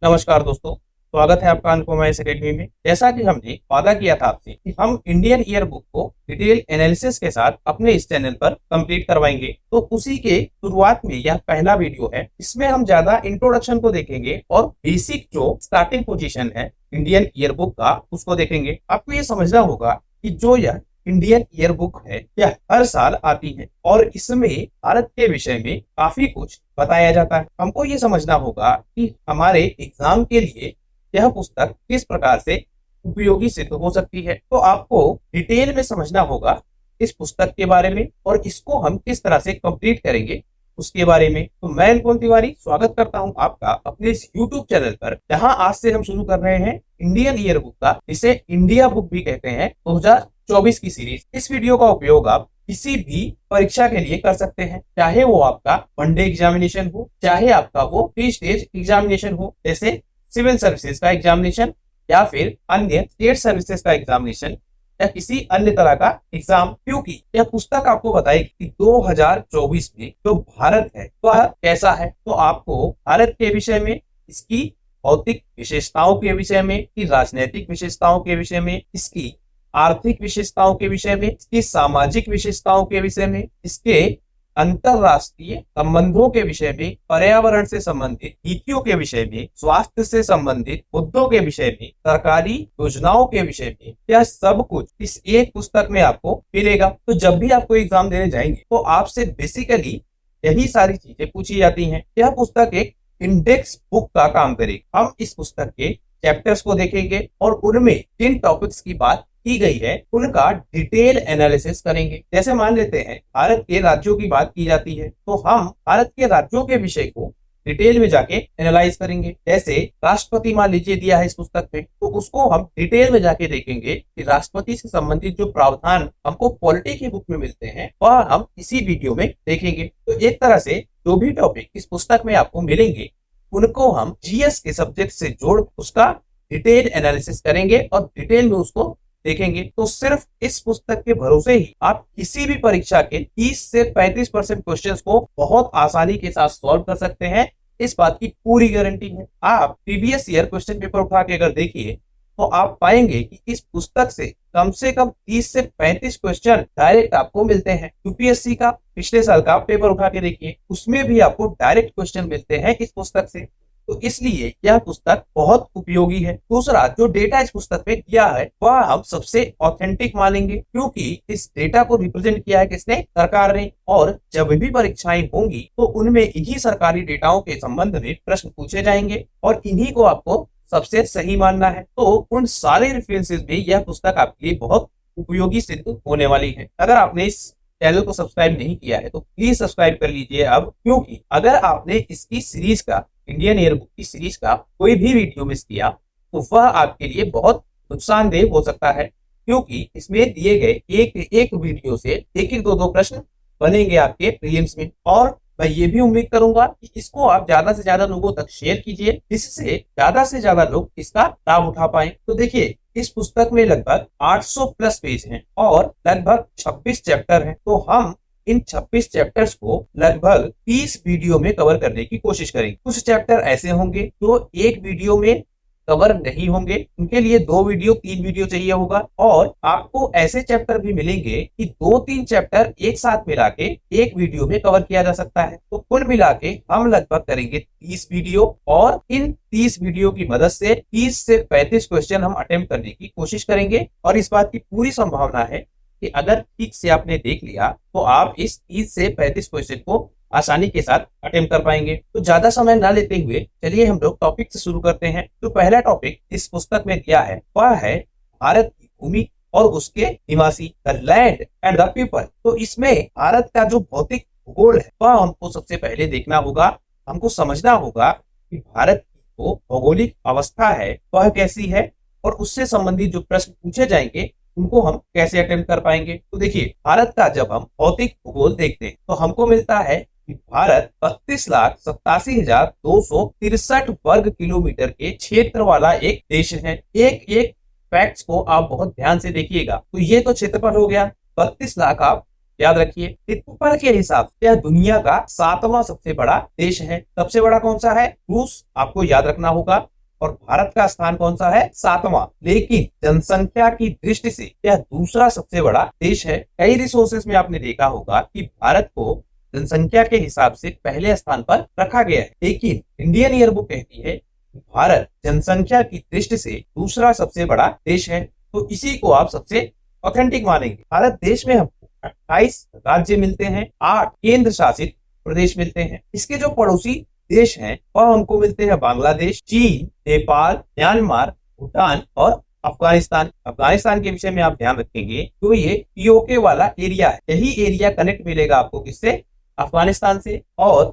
नमस्कार दोस्तों, स्वागत है आपका अनुपमा इस एकेडमी में। जैसा कि हमने वादा किया था आपसे कि हम इंडियन ईयर बुक को डिटेल एनालिसिस के साथ अपने इस चैनल पर कंप्लीट करवाएंगे, तो उसी के शुरुआत में यह पहला वीडियो है। इसमें हम ज्यादा इंट्रोडक्शन को देखेंगे और बेसिक जो स्टार्टिंग पोजीशन है इंडियन ईयर बुक का उसको देखेंगे। आपको ये समझना होगा कि जो यह इंडियन ईयर बुक है यह हर साल आती है और इसमें भारत के विषय में काफी कुछ बताया जाता है। हमको ये समझना होगा कि हमारे एग्जाम के लिए यह पुस्तक किस प्रकार से उपयोगी सिद्ध हो सकती है। तो आपको डिटेल में समझना होगा इस पुस्तक के बारे में और इसको हम किस तरह से कंप्लीट करेंगे उसके बारे में। तो मैं अनुपम तिवारी स्वागत करता हूं आपका अपने इस यूट्यूब चैनल पर, जहां आज से हम शुरू कर रहे हैं इंडियन ईयर बुक का, जिसे इंडिया बुक भी कहते हैं, 2024 की सीरीज। इस वीडियो का उपयोग आप किसी भी परीक्षा के लिए कर सकते हैं, चाहे वो आपका वनडे एग्जामिनेशन हो, चाहे आपका वो 3 स्टेज एग्जामिनेशन हो, जैसे सिविल सर्विसेज का एग्जामिनेशन या फिर अन्य स्टेट सर्विसेज का एग्जामिनेशन या किसी अन्य तरह का एग्जाम। क्योंकि यह पुस्तक आपको बताएगी कि 2024 में जो भारत है वह कैसा है। तो आपको भारत के विषय में, इसकी भौतिक विशेषताओं के विषय में, इसकी राजनीतिक विशेषताओं के विषय में, इसकी आर्थिक विशेषताओं के विषय में, इसकी सामाजिक विशेषताओं के विषय में, इसके अंतरराष्ट्रीय संबंधों के विषय में, पर्यावरण से संबंधित नीतियों के विषय में, स्वास्थ्य से संबंधित मुद्दों के विषय में, सरकारी योजनाओं के विषय में, यह सब कुछ इस एक पुस्तक में आपको मिलेगा। तो जब भी आपको एग्जाम देने जाएंगे तो आपसे बेसिकली यही सारी चीजें पूछी जाती हैं। यह पुस्तक एक इंडेक्स बुक का काम करेगी। हम इस पुस्तक के चैप्टर्स को देखेंगे और उनमें जिन टॉपिक्स की बात की गई है उनका डिटेल एनालिसिस करेंगे। जैसे मान लेते हैं भारत के राज्यों की बात की जाती है, तो हम भारत के राज्यों के विषय को डिटेल में जाके एनालाइज करेंगे। जैसे राष्ट्रपति मान लीजिए दिया है इस पुस्तक में, तो उसको हम डिटेल में जाके देखेंगे कि राष्ट्रपति से संबंधित जो प्रावधान हमको पॉलिटी की बुक में मिलते हैं वह हम इसी वीडियो में देखेंगे। तो एक तरह से जो भी टॉपिक इस पुस्तक में आपको मिलेंगे उनको हम जीएस के सब्जेक्ट से जोड़ उसका डिटेल एनालिसिस करेंगे और डिटेल में उसको देखेंगे। तो सिर्फ इस पुस्तक के भरोसे ही आप किसी भी परीक्षा के 30 से 35% क्वेश्चंस को बहुत आसानी के साथ सॉल्व कर सकते हैं, इस बात की पूरी गारंटी है। आप प्रीवियस ईयर क्वेश्चन पेपर उठा के अगर देखिए तो आप पाएंगे कि इस पुस्तक से कम 30 से 35 क्वेश्चन डायरेक्ट आपको मिलते हैं। यूपीएससी का पिछले साल का पेपर उठा के देखिए, उसमें भी आपको डायरेक्ट क्वेश्चन मिलते हैं इस पुस्तक से। तो इसलिए यह पुस्तक बहुत उपयोगी है। दूसरा, जो डेटा इस पुस्तक में दिया है वह हम सबसे ऑथेंटिक मानेंगे, क्योंकि इस डेटा को रिप्रेजेंट किया है किसने? सरकार ने। और जब भी परीक्षाएं होंगी तो उनमें इन्हीं सरकारी डेटाओं के संबंध में प्रश्न पूछे जाएंगे और इन्हीं को आपको सबसे सही मानना है। तो उन सारे रेफरेंसेस में यह पुस्तक आपके लिए बहुत उपयोगी सिद्ध होने वाली है। अगर आपने इस चैनल को सब्सक्राइब नहीं किया है तो प्लीज सब्सक्राइब कर लीजिए अब, क्योंकि अगर आपने इसकी सीरीज का, इंडियन ईयर बुक की सीरीज का कोई भी वीडियो मिस किया तो वह आपके लिए बहुत नुकसानदेह हो सकता है। क्योंकि इसमें दिए गए एक एक वीडियो से एक एक दो प्रश्न बनेंगे आपके प्रीलिम्स में। और मैं ये भी उम्मीद करूंगा कि इसको आप ज्यादा से ज्यादा लोगों तक शेयर कीजिए, जिससे ज्यादा से ज्यादा लोग इसका लाभ उठा पाए। तो देखिए, इस पुस्तक में लगभग 800 प्लस पेज हैं और लगभग 26 चैप्टर हैं। तो हम इन 26 चैप्टर्स को लगभग 30 वीडियो में कवर करने की कोशिश करेंगे। कुछ चैप्टर ऐसे होंगे जो एक वीडियो में कवर नहीं होंगे, उनके लिए 2 वीडियो 3 वीडियो चाहिए होगा। और आपको ऐसे चैप्टर भी मिलेंगे कि 2-3 चैप्टर एक साथ मिला के एक वीडियो में कवर किया जा सकता है। तो कुल मिला के हम लगभग करेंगे 30 वीडियो और इन 30 वीडियो की मदद से 30 से 35 क्वेश्चन हम अटेम्प्ट करने की कोशिश करेंगे। और इस बात की पूरी संभावना है कि अगर ठीक से आपने देख लिया तो आप इस 30 से 35 क्वेश्चन को आसानी के साथ अटेम्प्ट कर पाएंगे। तो ज्यादा समय ना लेते हुए चलिए हम लोग टॉपिक से शुरू करते हैं। तो पहला टॉपिक इस पुस्तक में दिया है वह है भारत की भूमि और उसके निवासी, the land and the people. तो इसमें भारत का जो भौतिक भूगोल है वह हमको सबसे पहले देखना होगा। हमको समझना होगा कि भारत की जो भौगोलिक अवस्था है वह कैसी है और उससे संबंधित जो प्रश्न पूछे जाएंगे उनको हम कैसे अटेम्प्ट कर पाएंगे। तो देखिए, भारत का जब हम भौतिक भूगोल देखते हैं तो हमको मिलता है कि भारत 32,87,263 वर्ग किलोमीटर के क्षेत्र वाला एक देश है। एक एक फैक्ट्स को आप बहुत ध्यान से देखिएगा। तो ये तो क्षेत्रफल हो गया 32 लाख, आप याद रखिए क्षेत्रफल के हिसाब से यह दुनिया का 7वां सबसे बड़ा देश है। सबसे बड़ा कौन सा है? रूस, आपको याद रखना होगा। और भारत का स्थान कौन सा है? 7वां। लेकिन जनसंख्या की दृष्टि से यह दूसरा सबसे बड़ा देश है। कई रिसोर्सेस में आपने देखा होगा कि भारत को जनसंख्या के हिसाब से पहले स्थान पर रखा गया है, लेकिन इंडियन ईयरबुक कहती है भारत जनसंख्या की दृष्टि से दूसरा सबसे बड़ा देश है। तो इसी को आप सबसे ऑथेंटिक मानेंगे। भारत देश में हमको 28 राज्य मिलते हैं, 8 केंद्र शासित प्रदेश मिलते हैं। इसके जो पड़ोसी देश हैं वह हमको मिलते हैं बांग्लादेश, चीन, नेपाल, म्यांमार, भूटान और अफगानिस्तान। अफगानिस्तान के विषय में आप ध्यान रखेंगे तो ये पीओके वाला एरिया है। यही एरिया कनेक्ट मिलेगा आपको किससे? अफगानिस्तान से। और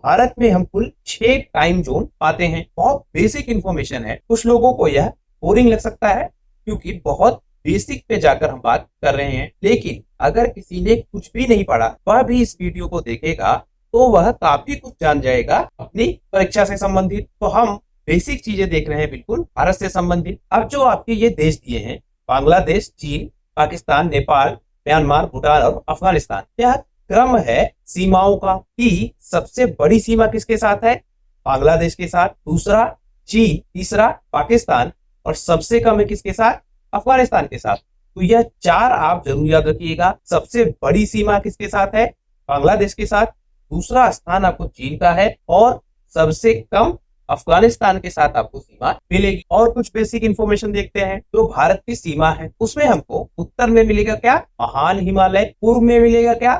भारत में हम कुल 6 टाइम जोन पाते हैं। बहुत बेसिक इंफॉर्मेशन है, कुछ लोगों को यह बोरिंग लग सकता है क्योंकि बहुत बेसिक पे जाकर हम बात कर रहे हैं, लेकिन अगर किसी ने कुछ भी नहीं पढ़ा वह भी इस वीडियो को देखेगा तो वह काफी कुछ जान जाएगा अपनी परीक्षा से संबंधित। तो हम बेसिक चीजें देख रहे हैं बिल्कुल भारत से संबंधित। अब जो आपके ये देश दिए हैं, बांग्लादेश, चीन, पाकिस्तान, नेपाल, म्यांमार, भूटान और अफगानिस्तान, यह क्रम है सीमाओं का कि सबसे बड़ी सीमा किसके साथ है? बांग्लादेश के साथ, दूसरा चीन, तीसरा पाकिस्तान और सबसे कम है किसके साथ? अफगानिस्तान के साथ। तो यह 4 आप जरूर याद रखिएगा। सबसे बड़ी सीमा किसके साथ है? बांग्लादेश के साथ, दूसरा स्थान आपको चीन का है और सबसे कम अफगानिस्तान के साथ आपको सीमा मिलेगी। और कुछ बेसिक इंफॉर्मेशन देखते हैं। जो भारत की सीमा है उसमें हमको उत्तर में मिलेगा क्या? महान हिमालय। पूर्व में मिलेगा क्या?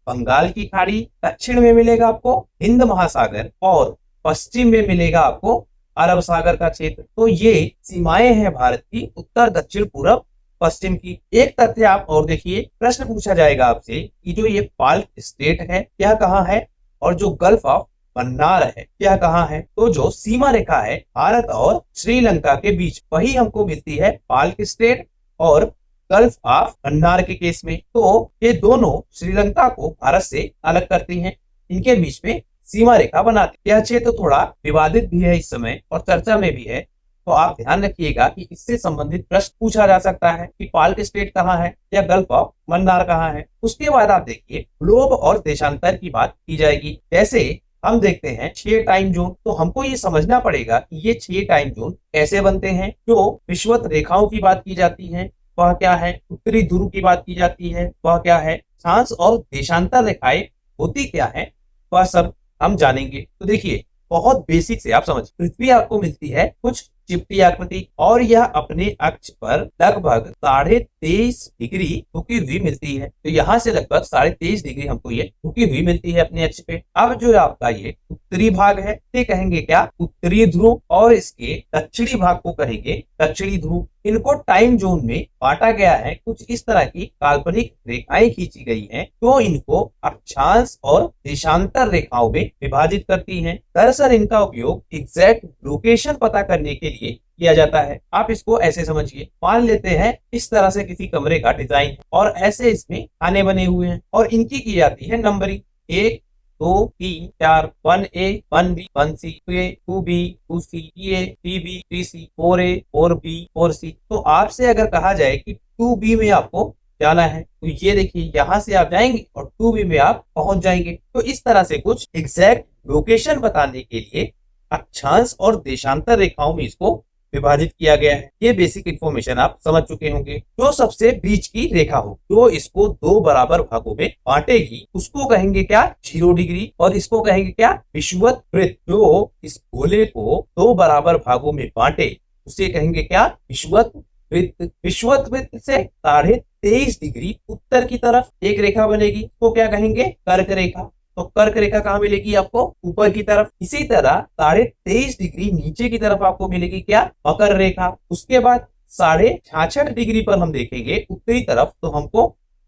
बंगाल की खाड़ी। दक्षिण में मिलेगा आपको हिंद महासागर और पश्चिम में मिलेगा आपको अरब सागर का क्षेत्र। तो ये सीमाएं हैं भारत की, उत्तर, दक्षिण, पूर्व, पश्चिम की। एक तथ्य आप और देखिए, प्रश्न पूछा जाएगा आपसे कि जो ये पाल्क स्टेट है यह कहाँ है और जो गल्फ ऑफ मन्नार है यह कहाँ है? तो जो सीमा रेखा है भारत और श्रीलंका के बीच वही हमको मिलती है पाल्क स्टेट और गल्फ ऑफ मन्नार के केस में। तो ये दोनों श्रीलंका को भारत से अलग करती हैं, इनके बीच में सीमा रेखा बनाती। यह क्षेत्र थोड़ा विवादित भी है इस समय और चर्चा में भी है, तो आप ध्यान रखिएगा कि इससे संबंधित प्रश्न पूछा जा सकता है कि पाल्क स्टेट कहाँ है या गल्फ ऑफ मन्नार कहाँ है। उसके बाद आप देखिए ग्लोब और देशांतर की बात की जाएगी। जैसे हम देखते हैं 6 टाइम जोन, तो हमको ये समझना पड़ेगा कि ये 6 टाइम जोन कैसे बनते हैं। जो विषुवत रेखाओं की बात की जाती है वह क्या है? उत्तरी ध्रुव की बात की जाती है वह क्या है? अक्षांश और देशांतर रेखाएं होती क्या है वह सब हम जानेंगे। तो देखिए बहुत बेसिक से आप समझ, पृथ्वी आपको मिलती है कुछ चिपटी आकृति और यह अपने अक्ष पर लगभग 23.5 डिग्री झुकी हुई मिलती है। तो यहाँ से लगभग 23.5 डिग्री हमको ये झुकी हुई मिलती है अपने अक्ष पे। अब जो आपका ये उत्तरी भाग है ये कहेंगे क्या? उत्तरी ध्रुव और इसके दक्षिणी भाग को कहेंगे दक्षिणी ध्रुव। इनको टाइम जोन में बांटा गया है। कुछ इस तरह की काल्पनिक रेखाएं खींची गई हैं तो इनको अक्षांश और देशांतर रेखाओं में विभाजित करती हैं। दरअसल इनका उपयोग एग्जैक्ट लोकेशन पता करने के लिए किया जाता है। आप इसको ऐसे समझिए, मान लेते हैं इस तरह से किसी कमरे का डिजाइन है और ऐसे इसमें खाने बने हुए हैं और इनकी की जाती है numbering 1 2 3 4 1A 1B 1C 2B 2C 3A 3B 3C 4A 4B 4C। तो आपसे अगर कहा जाए कि 2B में आपको जाना है तो ये देखिए यहाँ से आप जाएंगे और 2B में आप पहुंच जाएंगे। तो इस तरह से कुछ एग्जैक्ट लोकेशन बताने के लिए अक्षांश और देशांतर रेखाओं में इसको विभाजित किया गया है। ये बेसिक इंफॉर्मेशन आप समझ चुके होंगे। जो सबसे बीच की रेखा हो जो इसको 2 बराबर भागों में बांटेगी उसको कहेंगे क्या? 0 डिग्री। और इसको कहेंगे क्या? विषुवत वृत्त। जो इस गोले को 2 बराबर भागों में बांटे उसे कहेंगे क्या? विषुवत वृत्त। विषुवत वृत्त से 23.5 डिग्री उत्तर की तरफ एक रेखा बनेगी, तो क्या कहेंगे? कर्क रेखा। तो कर्क रेखा कहाँ मिलेगी आपको? ऊपर की तरफ। इसी तरह 23.5 डिग्री नीचे की तरफ आपको मिलेगी क्या? मकर रेखा। उसके बाद 66.5 डिग्री पर हम देखेंगे उत्तरी तरफ तो हमको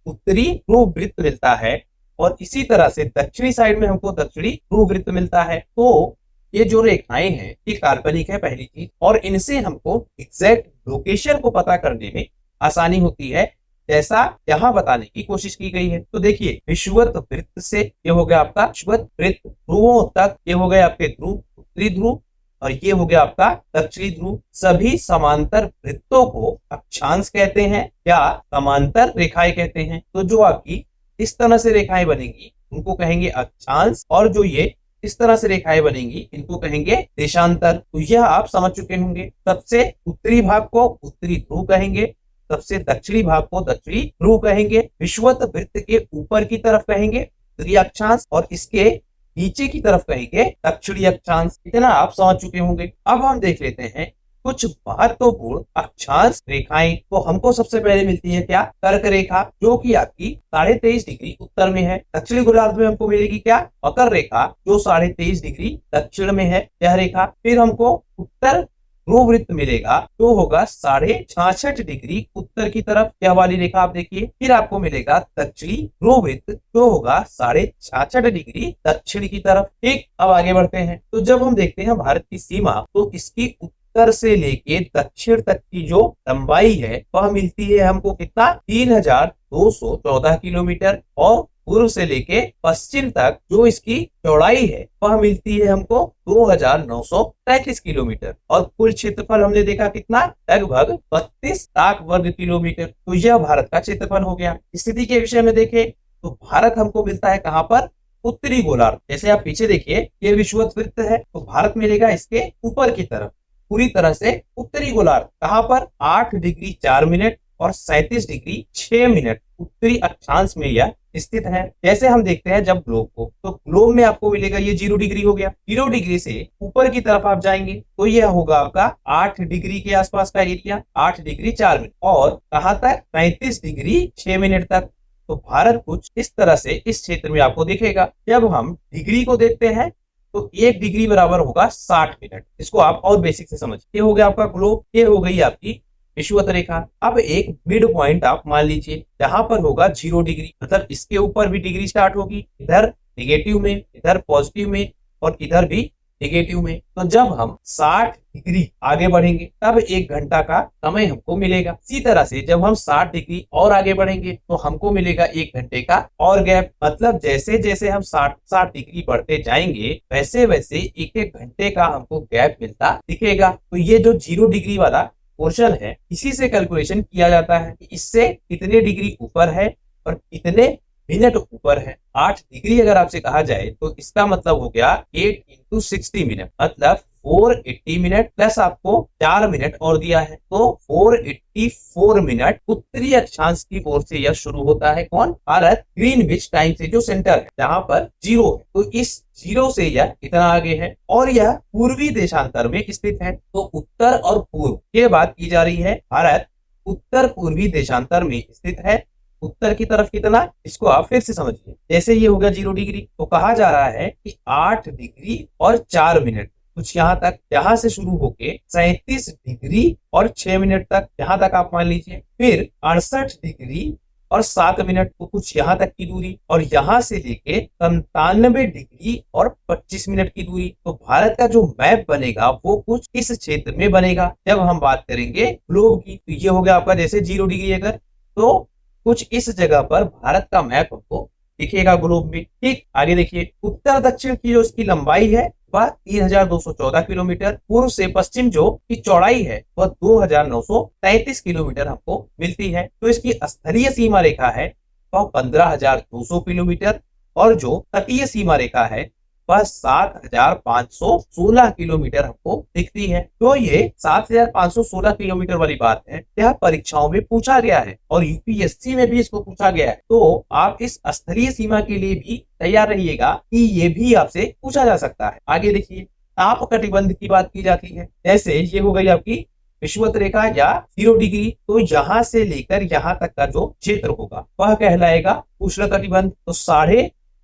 उत्तरी ध्रुव वृत्त मिलता है और इसी तरह से दक्षिणी साइड में हमको दक्षिणी ध्रुव वृत्त मिलता है। तो ये जो रेखाएं हैं ये काल्पनिक है पहली चीज, और इनसे हमको एग्जैक्ट लोकेशन को पता करने में आसानी होती है जैसा यहाँ बताने की कोशिश की गई है। तो देखिए विषुवत वृत्त से ये हो गया आपका विषुवत वृत्त, ध्रुवों तक ये हो गए आपके ध्रुव, उत्तरी ध्रुव और ये हो गया आपका दक्षिणी ध्रुव। सभी समांतर वृत्तों को अक्षांश कहते हैं या समांतर रेखाएं कहते हैं। तो जो आपकी इस तरह से रेखाएं बनेंगी उनको कहेंगे अक्षांश, और जो ये इस तरह से रेखाएं बनेंगी इनको कहेंगे देशांतर। तो यह आप समझ चुके होंगे। सबसे उत्तरी भाग को उत्तरी ध्रुव कहेंगे, सबसे दक्षिणी भाग को दक्षिणी ध्रुव कहेंगे, विषुवत वृत्त के ऊपर की तरफ कहेंगे उत्तरी अक्षांश और इसके नीचे की तरफ कहेंगे दक्षिणी अक्षांश। इतना आप समझ चुके होंगे। अब हम देख लेते हैं कुछ महत्वपूर्ण अक्षांश रेखाएं। तो हमको सबसे पहले मिलती है क्या, कर्क रेखा, जो कि आपकी 23.5 डिग्री उत्तर में है। दक्षिणी गोलार्ध में हमको मिलेगी क्या, मकर रेखा, जो 23.5 डिग्री दक्षिण में है यह रेखा। फिर हमको उत्तर ध्रुव वृत्त मिलेगा, जो होगा 66.5 डिग्री उत्तर की तरफ, यह वाली रेखा आप देखिए। फिर आपको मिलेगा दक्षिणी ध्रुव वृत्त, जो होगा 66.5 डिग्री दक्षिण की तरफ। ठीक, अब आगे बढ़ते हैं। तो जब हम देखते हैं भारत की सीमा, तो इसकी उत्तर से लेके दक्षिण तक की जो लंबाई है वह मिलती है हमको कितना, 3214 किलोमीटर, और पूर्व से लेके पश्चिम तक जो इसकी चौड़ाई है वह मिलती है हमको 2933 किलोमीटर, और कुल क्षेत्रफल हमने देखा कितना, लगभग 32 लाख वर्ग किलोमीटर। तो यह भारत का क्षेत्रफल हो गया। स्थिति के विषय में देखें तो भारत हमको मिलता है कहाँ पर, उत्तरी गोलार्ध। जैसे आप पीछे देखिए ये विषुवत वृत्त है, तो भारत मिलेगा इसके ऊपर की तरफ, पूरी तरह से उत्तरी गोलार्ध। कहाँ पर, 8 डिग्री 4 मिनट और 37 डिग्री 6 मिनट उत्तरी अक्षांश में यह स्थित है। जैसे हम देखते हैं जब ग्लोब को, तो ग्लोब में आपको मिलेगा ये 0 डिग्री हो गया। 0 डिग्री से ऊपर की तरफ आप जाएंगे तो यह होगा आपका 8 डिग्री के आसपास का एरिया, 8 डिग्री 4 मिनट, और कहाँ तक, 35 डिग्री 6 मिनट तक। तो भारत कुछ इस तरह से इस क्षेत्र में आपको दिखेगा। जब हम डिग्री को देखते हैं तो 1 डिग्री बराबर होगा 60 मिनट। इसको आप और बेसिक से समझ, ये हो गया आपका ग्लोब, ये हो गई आपकी विषुवत रेखा। अब एक मिड पॉइंट आप मान लीजिए, जहां पर होगा 0 डिग्री, मतलब इसके ऊपर भी डिग्री स्टार्ट होगी, इधर नेगेटिव में, इधर पॉजिटिव में, और इधर भी नेगेटिव में। तो जब हम 60 डिग्री आगे बढ़ेंगे तब 1 घंटा का समय हमको मिलेगा। इसी तरह से जब हम 60 डिग्री और आगे बढ़ेंगे तो हमको मिलेगा 1 घंटे का और गैप। मतलब जैसे जैसे हम 60 डिग्री बढ़ते जाएंगे वैसे वैसे 1-1 घंटे का हमको गैप मिलता दिखेगा। तो ये जो 0 डिग्री वाला पोर्शन है, इसी से कैलकुलेशन किया जाता है कि इससे कितने डिग्री ऊपर है और कितने मिनट ऊपर है। 8 डिग्री अगर आपसे कहा जाए तो इसका मतलब हो गया 8 × 60 मिनट, मतलब 480 मिनट, प्लस आपको 4 मिनट और दिया है, तो 484 मिनट उत्तरी अक्षांश की ओर से यह शुरू होता है। कौन, भारत, ग्रीनविच टाइम से जो सेंटर है जहां पर 0 है, तो इस 0 से यह इतना आगे है, और यह पूर्वी देशांतर में स्थित है। तो उत्तर और पूर्व ये बात की जा रही है, भारत उत्तर पूर्वी देशांतर में स्थित है। उत्तर की तरफ कितना, इसको आप फिर से समझिए। जैसे ये होगा 0 डिग्री, तो कहा जा रहा है कि 8 डिग्री और 4 मिनट कुछ यहाँ तक, यहाँ से शुरू होके 37 डिग्री और 6 मिनट तक, यहाँ तक आप मान लीजिए। फिर 68 डिग्री और 7 मिनट, तो कुछ यहाँ तक की दूरी, और यहाँ से लेके 97 डिग्री और 25 मिनट की दूरी। तो भारत का जो मैप बनेगा वो कुछ इस क्षेत्र में बनेगा जब हम बात करेंगे ग्लोब की। तो ये हो गया आपका जैसे 0 डिग्री अगर, तो कुछ इस जगह पर भारत का मैप हमको दिखेगा ग्लोब में। ठीक, आगे देखिए, उत्तर दक्षिण की जो इसकी लंबाई है वह 3214 किलोमीटर, पूर्व से पश्चिम जो की चौड़ाई है वह 2933 किलोमीटर हमको मिलती है। तो इसकी स्थलीय सीमा रेखा है वह 15200 किलोमीटर, और जो तटीय सीमा रेखा है वह 7516 किलोमीटर हमको दिखती है। तो ये 7516 किलोमीटर वाली बात है, यह परीक्षाओं में पूछा गया है और यूपीएससी में भी इसको पूछा गया है। तो आप इस स्थलीय सीमा के लिए भी तैयार रहिएगा कि ये भी आपसे पूछा जा सकता है। आगे देखिए, ताप कटिबंध की बात की जाती है। जैसे ये हो गई आपकी विषुवत रेखा या 0 डिग्री, तो यहाँ से लेकर यहाँ तक का जो क्षेत्र होगा वह कहलाएगा उष्ण कटिबंध। तो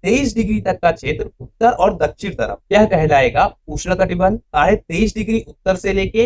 23.5 डिग्री तक का क्षेत्र उत्तर और दक्षिण तरफ यह कहलाएगा उष्ण कटिबंध। 23.5 डिग्री उत्तर से लेके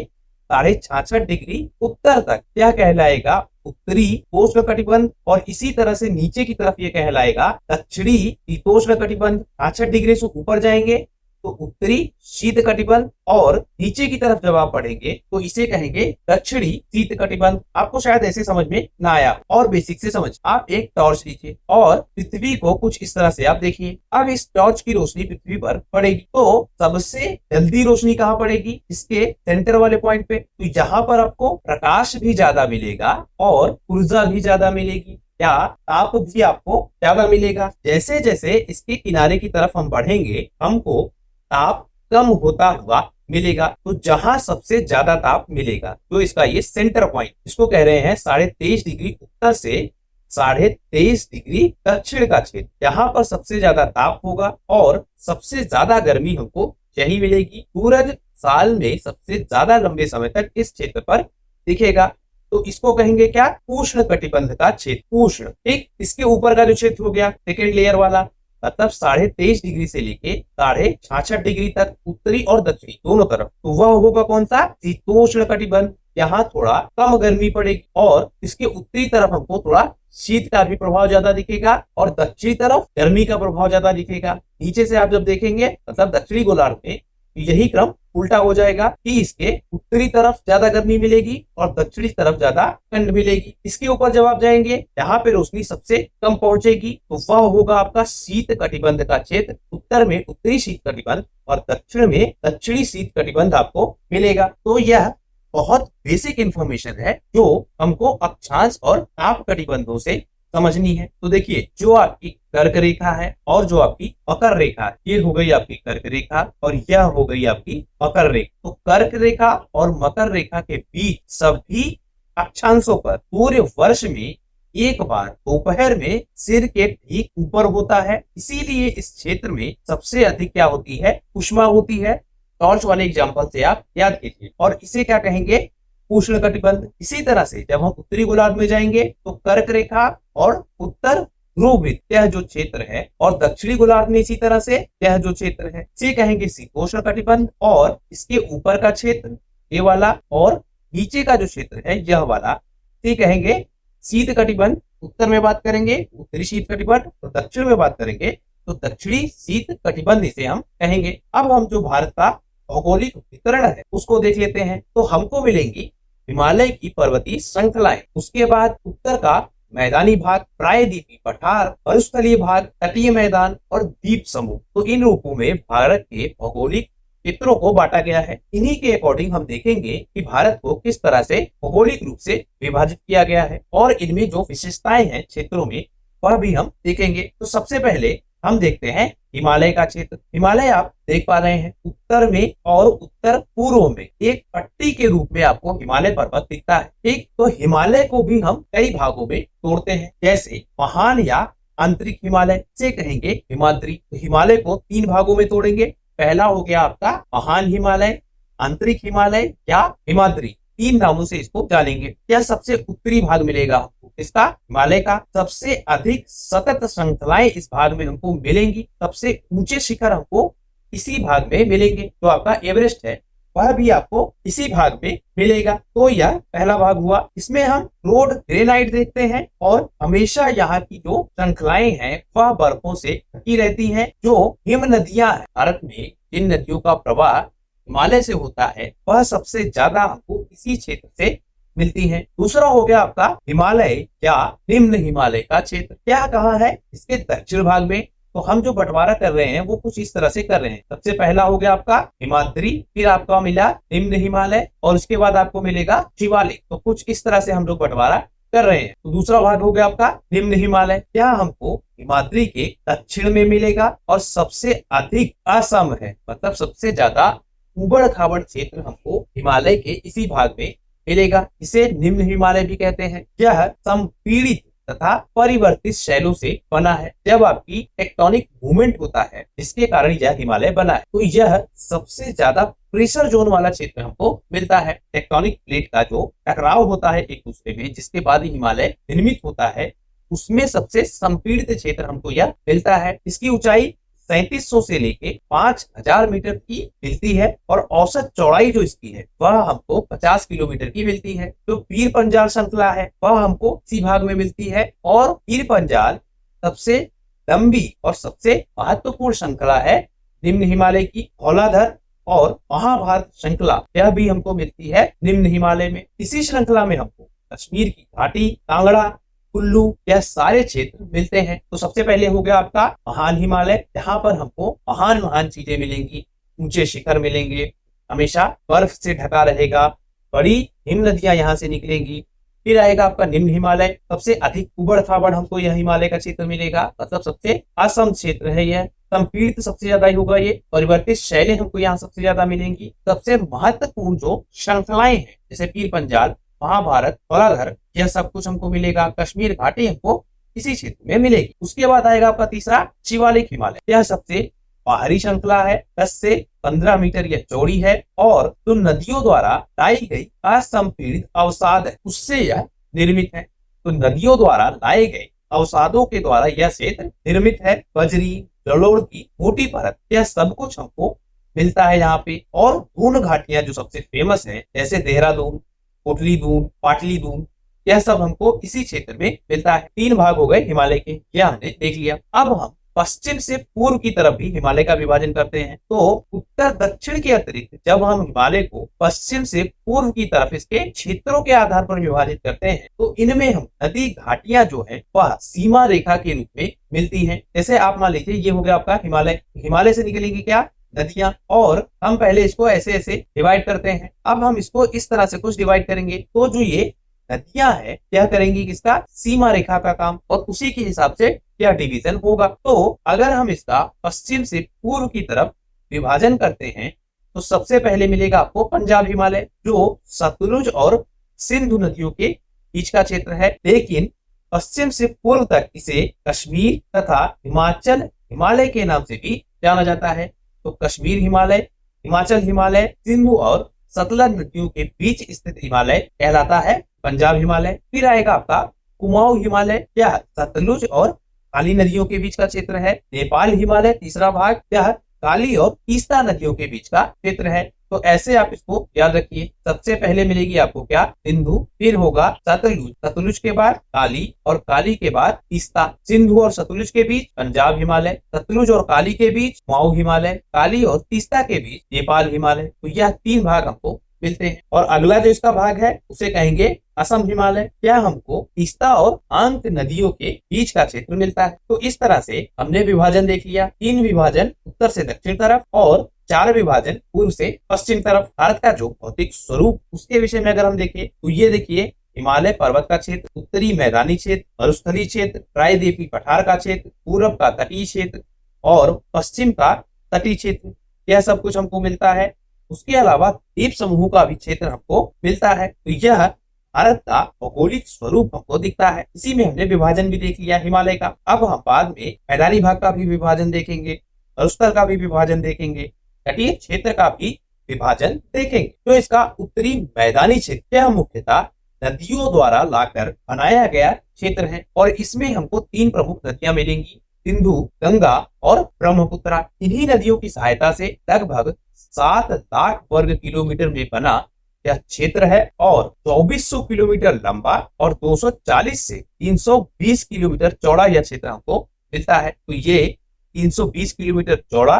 66.5 डिग्री उत्तर तक यह कहलाएगा उत्तरी उष्ण कटिबंध, और इसी तरह से नीचे की तरफ यह कहलाएगा दक्षिणी शीतोष्ण कटिबंध। 66 डिग्री से ऊपर जाएंगे तो उत्तरी शीत कटिबंध, और नीचे की तरफ जब आप पढ़ेंगे तो इसे कहेंगे दक्षिणी शीत कटिबंध। आपको शायद ऐसे समझ में ना आया, और बेसिक से समझ। आप एक टॉर्च लीजिए और पृथ्वी को कुछ इस तरह से आप देखिए। अब इस टॉर्च की रोशनी पृथ्वी पर पड़ेगी, तो सबसे जल्दी रोशनी कहाँ पड़ेगी, इसके सेंटर वाले पॉइंट पे। तो यहाँ पर आपको प्रकाश भी ज्यादा मिलेगा और ऊर्जा भी ज्यादा मिलेगी। या ताप भी आपको ज्यादा मिलेगा। जैसे जैसे इसके किनारे की तरफ हम बढ़ेंगे हमको ताप कम होता हुआ मिलेगा। तो जहां सबसे ज्यादा ताप मिलेगा तो इसका ये सेंटर पॉइंट, इसको कह रहे हैं 23.5 डिग्री उत्तर से 23.5 डिग्री दक्षिण का क्षेत्र, यहाँ पर सबसे ज्यादा ताप होगा और सबसे ज्यादा गर्मी हमको यही मिलेगी। सूरज साल में सबसे ज्यादा लंबे समय तक इस क्षेत्र पर दिखेगा। तो इसको कहेंगे क्या? उष्ण कटिबंध का क्षेत्र। उष्ण, ठीक। इसके ऊपर का जो क्षेत्र हो गया सेकेंड लेयर वाला, मतलब 23.5 डिग्री से लेके 66.5 डिग्री तक उत्तरी और दक्षिणी दोनों तरफ, तो वह होगा कौन सा? शीतोष्ण कटिबंध। यहाँ थोड़ा कम गर्मी पड़ेगी और इसके उत्तरी तरफ हमको थोड़ा शीत का भी प्रभाव ज्यादा दिखेगा और दक्षिणी तरफ गर्मी का प्रभाव ज्यादा दिखेगा। नीचे से आप जब देखेंगे मतलब दक्षिणी गोलार्ध में यही क्रम उल्टा हो जाएगा कि इसके उत्तरी तरफ ज्यादा गर्मी मिलेगी और दक्षिणी तरफ ज्यादा ठंड मिलेगी। इसके ऊपर जब आप जाएंगे यहाँ पे रोशनी सबसे कम पहुंचेगी, तो वह होगा आपका शीत कटिबंध का क्षेत्र। उत्तर में उत्तरी शीत कटिबंध और दक्षिण में दक्षिणी शीत कटिबंध आपको मिलेगा। तो यह बहुत बेसिक इंफॉर्मेशन है जो हमको अक्षांश और ताप कटिबंधों से समझनी है। तो देखिए, जो आपकी कर्क रेखा है और जो आपकी मकर रेखा है, ये हो गई आपकी कर्क रेखा और यह हो गई आपकी मकर रेखा। तो कर्क रेखा और मकर रेखा के बीच सभी अक्षांशों पर पूरे वर्ष में एक बार दोपहर में सिर के ठीक ऊपर होता है। इसीलिए इस क्षेत्र में सबसे अधिक क्या होती है? उष्मा होती है। टॉर्च वाले एग्जाम्पल से आप याद कीजिए। और इसे क्या कहेंगे? उष्ण कटिबंध। इसी तरह से जब हम उत्तरी गोलार्ध में जाएंगे तो कर्क रेखा और उत्तर ध्रुव यह जो क्षेत्र है, और दक्षिणी गोलार्ध में इसी तरह से यह जो क्षेत्र है इसे कहेंगे शीतोष्ण कटिबंध। और इसके ऊपर का क्षेत्र ये वाला और नीचे का जो क्षेत्र है यह वाला इसे कहेंगे शीत कटिबंध। उत्तर में बात करेंगे उत्तरी शीत कटिबंध और दक्षिण में बात करेंगे तो दक्षिणी शीत कटिबंध इसे हम कहेंगे। अब हम जो भारत का भौगोलिक वितरण है उसको देख लेते हैं। तो हमको मिलेंगी हिमालय की पर्वतीय श्रृंखलाएं, उसके बाद उत्तर का मैदानी भाग, प्रायद्वीपीय पठार, मरुस्थलीय भाग, तटीय मैदान और द्वीप समूह। तो इन रूपों में भारत के भौगोलिक क्षेत्रों को बांटा गया है। इन्हीं के अकॉर्डिंग हम देखेंगे कि भारत को किस तरह से भौगोलिक रूप से विभाजित किया गया है और इनमें जो विशेषताएं हैं क्षेत्रों में वह भी हम देखेंगे। तो सबसे पहले हम देखते हैं हिमालय का क्षेत्र। हिमालय आप देख पा रहे हैं उत्तर में और उत्तर पूर्व में एक पट्टी के रूप में आपको हिमालय पर्वत दिखता है। ठीक, तो हिमालय को भी हम कई भागों में तोड़ते हैं, जैसे महान या आंतरिक हिमालय से कहेंगे हिमाद्री। तो हिमालय को 3 भागों में तोड़ेंगे। पहला हो गया आपका महान हिमालय, आंतरिक हिमालय या हिमाद्री, 3 नामों से इसको जानेंगे। यह सबसे उत्तरी भाग मिलेगा हमको इसका हिमालय का। सबसे अधिक सतत श्रृंखलाएं इस भाग में हमको मिलेंगी। सबसे ऊंचे शिखर हमको इसी भाग में मिलेंगे। जो आपका एवरेस्ट है वह भी आपको इसी भाग में मिलेगा। तो यह पहला भाग हुआ। इसमें हम रोड ग्रेनाइट देखते हैं और हमेशा यहाँ की जो श्रृंखलाएं हैं वह बर्फों से ढकी रहती हैं। जो हिम नदियां हैं भारत में, जिन नदियों का प्रवाह हिमालय से होता है वह सबसे ज्यादा हमको इसी क्षेत्र से मिलती है। दूसरा हो गया आपका हिमालय या निम्न हिमालय का क्षेत्र। क्या कहाँ है? इसके दक्षिण भाग में। तो हम जो बंटवारा कर रहे हैं वो कुछ इस तरह से कर रहे हैं। सबसे पहला हो गया आपका हिमाद्री, फिर आपका मिला निम्न हिमालय और उसके बाद आपको मिलेगा शिवालिक। तो कुछ इस तरह से हम लोग बंटवारा कर रहे हैं। तो दूसरा भाग हो गया आपका निम्न हिमालय। यह हमको हिमाद्री के दक्षिण में मिलेगा और सबसे अधिक असम है, मतलब सबसे ज्यादा उबड़ खाबड़ क्षेत्र हमको हिमालय के इसी भाग में मिलेगा। इसे निम्न हिमालय भी कहते हैं। यह संपीड़ित तथा परिवर्तित शैलों से बना है। जब आपकी टेक्टोनिक मूवमेंट होता है जिसके कारण यह हिमालय बना है, तो यह सबसे ज्यादा प्रेशर जोन वाला क्षेत्र हमको मिलता है। टेक्टोनिक प्लेट का जो टकराव होता है एक दूसरे में, जिसके बाद हिमालय निर्मित होता है, उसमें सबसे संपीड़ित क्षेत्र हमको यह मिलता है। इसकी ऊंचाई 3700 से लेके 5000 मीटर की मिलती है और औसत चौड़ाई जो इसकी है वह हमको 50 किलोमीटर की मिलती है। जो पीर पंजाल श्रृंखला है वह हमको इसी भाग में मिलती है और पीर पंजाल सबसे लंबी और सबसे महत्वपूर्ण श्रृंखला है निम्न हिमालय की। धौलाधर और महाभारत श्रृंखला यह भी हमको मिलती है निम्न हिमालय में। इसी श्रृंखला में हमको कश्मीर की घाटी, कांगड़ा, कुल्लू, यह सारे क्षेत्र मिलते हैं। तो सबसे पहले हो गया आपका महान हिमालय, जहां पर हमको महान महान चीजें मिलेंगी, ऊंचे शिखर मिलेंगे, हमेशा बर्फ से ढका रहेगा, बड़ी हिम नदियां यहाँ से निकलेंगी। फिर आएगा आपका निम्न हिमालय, सबसे अधिक उबड़ खाबड़ हमको यह हिमालय का क्षेत्र मिलेगा, मतलब सबसे असम क्षेत्र है यह, संपीड़ित सबसे ज्यादा ही होगा ये, परिवर्तित शैली हमको यहाँ सबसे ज्यादा मिलेंगी, सबसे महत्वपूर्ण जो श्रृंखलाएं हैं जैसे पीर पंजाल, महाभारत, धौलाधर, यह सब कुछ हमको मिलेगा, कश्मीर घाटी हमको इसी क्षेत्र में मिलेगी। उसके बाद आएगा आपका तीसरा शिवालिक हिमालय, यह सबसे बाहरी श्रृंखला है, 10 से 15 मीटर यह चौड़ी है और जो नदियों द्वारा लाई गई असंपीड़ित अवसाद है उससे यह निर्मित है। तो नदियों द्वारा लाए गए अवसादों के द्वारा यह क्षेत्र निर्मित है। बजरी, जलोढ़ की मोटी परत, यह सब कुछ हमको मिलता है यहाँ पे। और दून घाटियां जो सबसे फेमस है जैसे देहरादून, कोटली दून, पाटली दून, यह सब हमको इसी क्षेत्र में मिलता है। 3 भाग हो गए हिमालय के, यह हमने देख लिया। अब हम पश्चिम से पूर्व की तरफ भी हिमालय का विभाजन करते हैं। तो उत्तर दक्षिण के अतिरिक्त जब हम हिमालय को पश्चिम से पूर्व की तरफ इसके क्षेत्रों के आधार पर विभाजित करते हैं तो इनमें हम नदी घाटियां जो है वह सीमा रेखा के रूप में मिलती हैं। जैसे आप मान लीजिए ये हो गया आपका हिमालय, हिमालय से निकलेंगी क्या नदियां, और हम पहले इसको ऐसे ऐसे डिवाइड करते हैं। अब हम इसको इस तरह से कुछ डिवाइड करेंगे तो जो ये नदियां है क्या करेंगी, किसका सीमा रेखा का काम, और उसी के हिसाब से यह डिवीजन होगा। तो अगर हम इसका पश्चिम से पूर्व की तरफ विभाजन करते हैं तो सबसे पहले मिलेगा आपको पंजाब हिमालय जो सतलुज और सिंधु नदियों के बीच का क्षेत्र है। लेकिन पश्चिम से पूर्व तक इसे कश्मीर तथा हिमाचल हिमालय के नाम से भी जाना जाता है। तो कश्मीर हिमालय, हिमाचल हिमालय, सिंधु और सतलज नदियों के बीच स्थित हिमालय कहलाता है पंजाब हिमालय। फिर आएगा आपका कुमाऊं हिमालय, यह सतलुज और काली नदियों के बीच का क्षेत्र है। नेपाल हिमालय तीसरा भाग, यह काली और तीस्ता नदियों के बीच का क्षेत्र है। तो ऐसे आप इसको याद रखिए। सबसे पहले मिलेगी आपको क्या सिंधु, फिर होगा सतलुज, सतलुज के बाद काली और काली के बाद तीस्ता, सिंधु और सतलुज के बीच पंजाब हिमालय, सतलुज और काली के बीच कुमाऊं हिमालय, काली और तीस्ता के बीच नेपाल हिमालय। तो यह 3 भाग हमको मिलते हैं। और अगला जो इसका भाग है उसे कहेंगे असम हिमालय, यह हमको तीस्ता और आंक नदियों के बीच का क्षेत्र मिलता है। तो इस तरह से हमने विभाजन देख लिया, 3 विभाजन उत्तर से दक्षिण तरफ और 4 विभाजन पूर्व से पश्चिम तरफ। भारत का जो भौतिक स्वरूप उसके विषय में अगर हम देखें तो ये देखिए हिमालय पर्वत का क्षेत्र, उत्तरी मैदानी क्षेत्र, मरुस्थलीय क्षेत्र, प्रायद्वीपीय पठार का क्षेत्र, पूर्व का तटीय क्षेत्र और पश्चिम का तटीय क्षेत्र, यह सब कुछ हमको मिलता है। उसके अलावा द्वीप समूह का भी क्षेत्र हमको मिलता है। तो यह भारत का भौगोलिक स्वरूप हमको दिखता है। इसी में हमने विभाजन भी देख लिया हिमालय का। अब हम बाद में मैदानी भाग का भी विभाजन देखेंगे, मरुस्थल का भी विभाजन देखेंगे, तटीय क्षेत्र का भी विभाजन देखेंगे। तो इसका उत्तरी मैदानी क्षेत्र यह मुख्यतः नदियों द्वारा लाकर बनाया गया क्षेत्र है और इसमें हमको 3 प्रमुख नदियां मिलेंगी, सिंधु, गंगा और ब्रह्मपुत्र। इन्हीं नदियों की सहायता से लगभग 7 लाख वर्ग किलोमीटर में बना यह क्षेत्र है और 2400 किलोमीटर लंबा और 240 से 320 किलोमीटर चौड़ा यह क्षेत्र हमको मिलता है। तो ये 320 किलोमीटर चौड़ा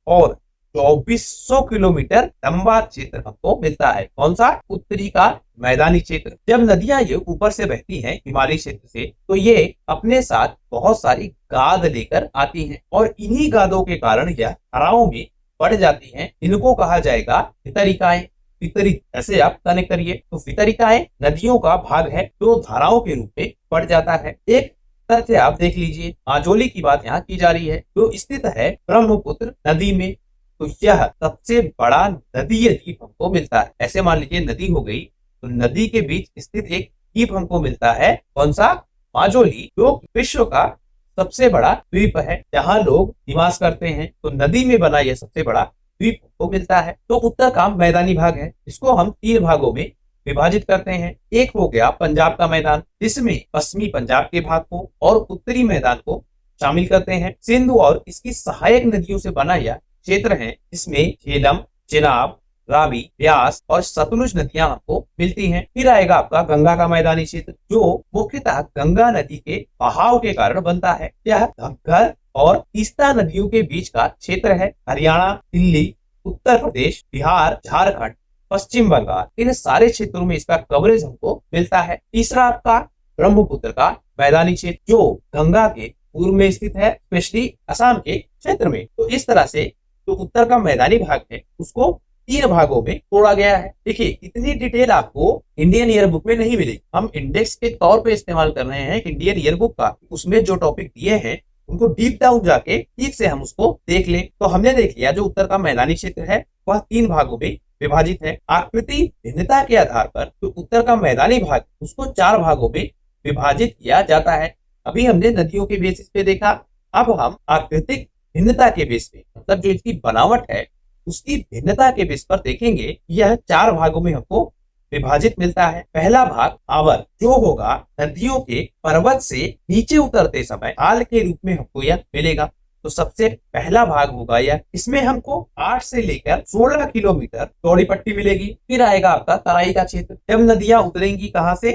और 2400 किलोमीटर लंबा क्षेत्र हमको मिलता है। कौन सा? उत्तरी का मैदानी क्षेत्र। जब नदियां ये ऊपर से बहती हैं हिमालय क्षेत्र से तो ये अपने साथ बहुत सारी गाद लेकर आती हैं और इन्हीं गादों के कारण यह धाराओं में बढ़ जाती हैं। इनको कहा जाएगा वितरिकाएं। वितरित ऐसे आप कनेक्ट करिए। तो वितरिकाएं नदियों का भाग है जो धाराओं के रूप में बढ़ जाता है। एक तरह से आप देख लीजिए आजोली की बात यहाँ की जा रही है जो स्थित है ब्रह्मपुत्र नदी में। तो यह सबसे बड़ा नदीय द्वीप हमको मिलता है। ऐसे मान लीजिए नदी हो गई तो नदी के बीच स्थित एक द्वीप हमको मिलता है। कौन सा? माजोली, जो विश्व का सबसे बड़ा द्वीप है जहाँ लोग निवास करते हैं। तो नदी में बना यह सबसे बड़ा द्वीप को मिलता है। तो उत्तर का मैदानी भाग है, इसको हम 3 भागों में विभाजित करते हैं। एक हो गया पंजाब का मैदान जिसमें पश्चिमी पंजाब के भाग को और उत्तरी मैदान को शामिल करते हैं। सिंधु और इसकी सहायक नदियों से बना यह क्षेत्र है जिसमें झेलम, चिनाब, रावी, ब्यास और सतलुज नदियां हमको मिलती हैं। फिर आएगा आपका गंगा का मैदानी क्षेत्र जो मुख्यतः गंगा नदी के बहाव के कारण बनता है। यह घग्गर और तीस्ता नदियों के बीच का क्षेत्र है। हरियाणा, दिल्ली, उत्तर प्रदेश, बिहार, झारखंड, पश्चिम बंगाल इन सारे क्षेत्रों में इसका कवरेज हमको मिलता है। तीसरा आपका ब्रह्मपुत्र का मैदानी क्षेत्र जो गंगा के पूर्व में स्थित है, स्पेशली असम के क्षेत्र में। तो इस तरह से जो उत्तर का मैदानी भाग है उसको 3 भागों में तोड़ा गया है। देखिए इतनी डिटेल आपको इंडियन ईयर बुक में नहीं मिलेगी। हम इंडेक्स के तौर पे इस्तेमाल कर रहे हैं इंडियन ईयर बुक का, उसमें जो टॉपिक दिए हैं उनको डीप डाउन जाके ठीक से हम उसको देख लें। तो हमने देख लिया जो उत्तर का मैदानी क्षेत्र है वह 3 भागों में विभाजित है। आकृति भिन्नता के आधार पर जो उत्तर का मैदानी भाग उसको 4 भागों में विभाजित किया जाता है। अभी हमने नदियों के बेसिस पे देखा, अब हम आकृतिक भिन्नता के बेस पे, मतलब जो इसकी बनावट है उसकी भिन्नता के बेस पर देखेंगे। यह 4 भागों में हमको विभाजित मिलता है। पहला भाग आवर जो होगा नदियों के पर्वत से नीचे उतरते समय ढाल के रूप में हमको यह मिलेगा। तो सबसे पहला भाग होगा यह, इसमें हमको 8 से लेकर 16 किलोमीटर चौड़ी पट्टी मिलेगी। फिर आएगा आपका तराई का क्षेत्र, जब नदियां उतरेंगी कहां से,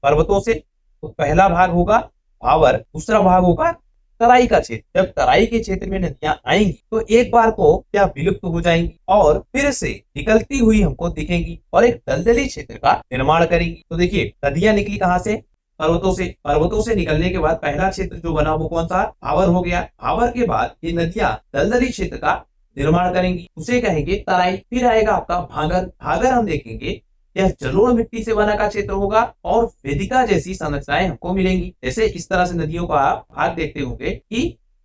पर्वतों से, तो पहला भाग होगा भावर, दूसरा भाग होगा तराई का क्षेत्र। जब तराई के क्षेत्र में नदियां आएंगी तो एक बार को क्या विलुप्त हो जाएंगी और फिर से निकलती हुई हमको दिखेंगी और एक दलदली क्षेत्र का निर्माण करेंगी। तो देखिए नदियां निकली कहां से, पर्वतों से निकलने के बाद पहला क्षेत्र जो बना वो कौन सा, भावर हो गया। भावर के बाद ये नदियां दलदली क्षेत्र का निर्माण करेंगी, उसे कहेंगे तराई। फिर आएगा आपका भागर। भागर हम देखेंगे यह जलोढ़ मिट्टी से बना का क्षेत्र होगा और वेदिका जैसी संरचनाएं हमको मिलेंगी। जैसे इस तरह से नदियों का आप भाग देखते होंगे कि